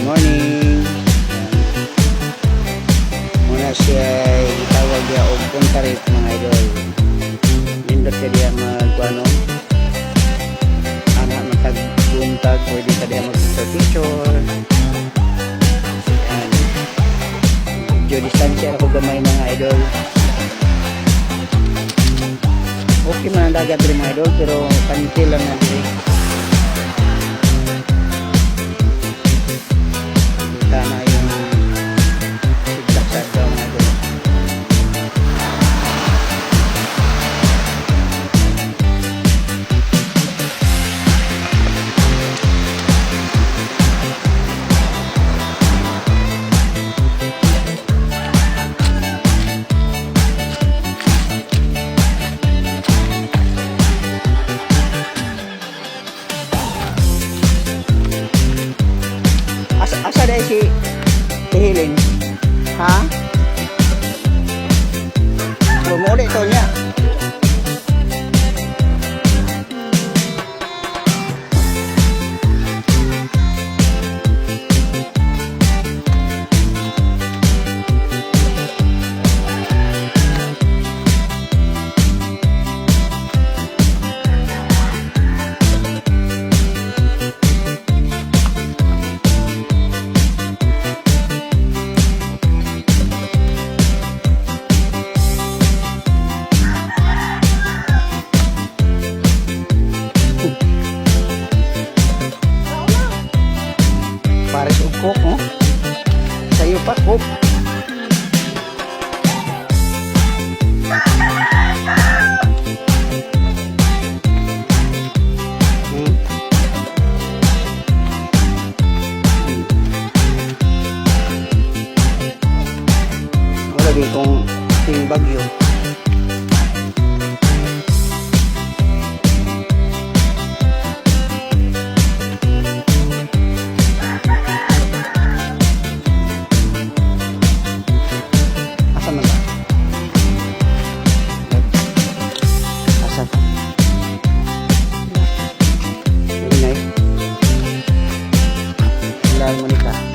morning. Muna siya itawag niya o puntarit mga idol. Nindot ka diya magkuano. Anak matagbuntag, pwede ka diya mag-picture. Yan. Video distansya ako gamay mga idol. Okay man ang dagat rin mga idol, pero kantil lang na dito. Kita na yung siglaksad daw mga idol. Asa dahil si Helen? Ha? Bumuli ito niya. Pares ugkok, no? Sa'yo pa, kok. Wala din kong ting bagyo. Monica.